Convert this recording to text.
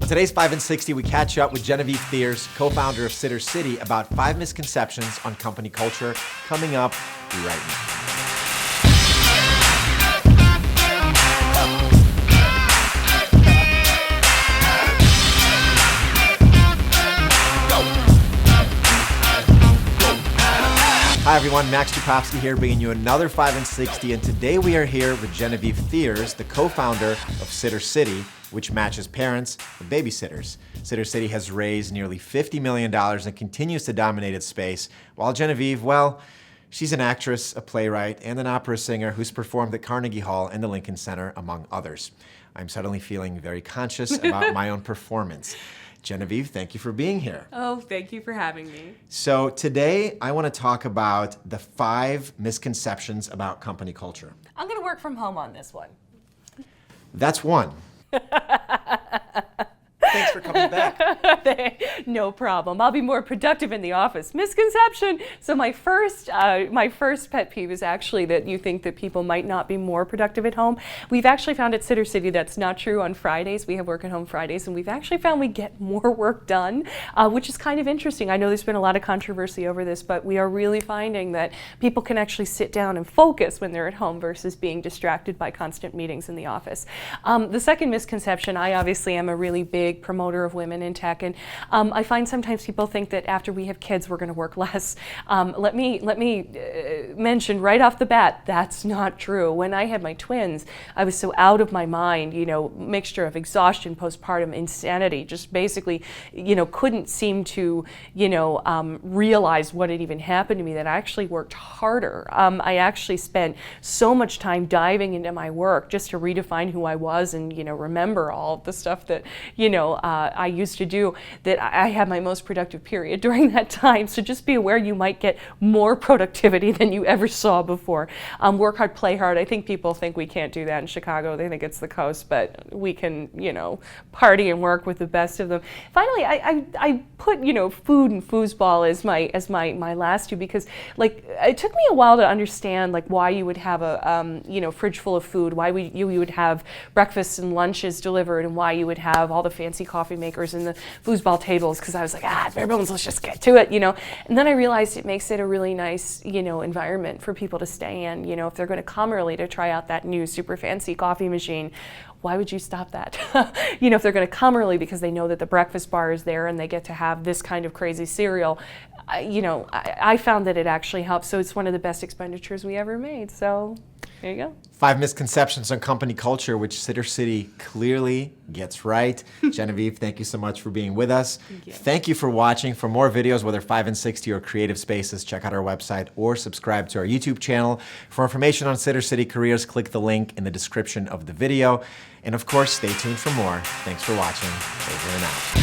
today's 5 in 60, we catch up with Genevieve Thiers, co-founder of Sittercity, about 5 misconceptions on company culture. Coming up right now. Hi everyone, Max Dupofsky here, bringing you another 5 in 60, and today we are here with Genevieve Thiers, the co-founder of Sittercity, which matches parents with babysitters. Sittercity has raised nearly $50 million and continues to dominate its space, while Genevieve, well, she's an actress, a playwright, and an opera singer who's performed at Carnegie Hall and the Lincoln Center, among others. I'm suddenly feeling very conscious about my own performance. Genevieve, thank you for being here. Oh, thank you for having me. So today I want to talk about the 5 misconceptions about company culture. I'm going to work from home on this one. That's one. Thanks for coming back. No problem. I'll be more productive in the office. Misconception. So my first pet peeve is actually that you think that people might not be more productive at home. We've actually found at Sittercity that's not true on Fridays. We have work at home Fridays, and we've actually found we get more work done, which is kind of interesting. I know there's been a lot of controversy over this, but we are really finding that people can actually sit down and focus when they're at home versus being distracted by constant meetings in the office. The second misconception, I obviously am a really big promoter of women in tech, and I find sometimes people think that after we have kids we're going to work less. Let me mention right off the bat, that's not true. When I had my twins, I was so out of my mind, mixture of exhaustion, postpartum insanity, just basically, couldn't seem to, realize what had even happened to me, that I actually worked harder. I actually spent so much time diving into my work just to redefine who I was and, remember all of the stuff that, I used to do, that I had my most productive period during that time. So just be aware you might get more productivity than you ever saw before. Work hard, play hard. I think people think we can't do that in Chicago. They think it's the coast, but we can, party and work with the best of them. Finally, I put, food and foosball as my last two, because it took me a while to understand why you would have a fridge full of food, why you would have breakfasts and lunches delivered, and why you would have all the fancy coffee makers and the foosball tables, because I was like, bare bones, let's just get to it, And then I realized it makes it a really nice, environment for people to stay in. If they're going to come early to try out that new super fancy coffee machine, why would you stop that? If they're going to come early because they know that the breakfast bar is there and they get to have this kind of crazy cereal, I found that it actually helps. So it's one of the best expenditures we ever made. So there you go. 5 misconceptions on company culture, which Sittercity clearly gets right. Genevieve, thank you so much for being with us. Thank you for watching. For more videos, whether 5 in 60 or creative spaces, check out our website or subscribe to our YouTube channel. For information on Sittercity careers, click the link in the description of the video. And of course, stay tuned for more. Thanks for watching. Over and out.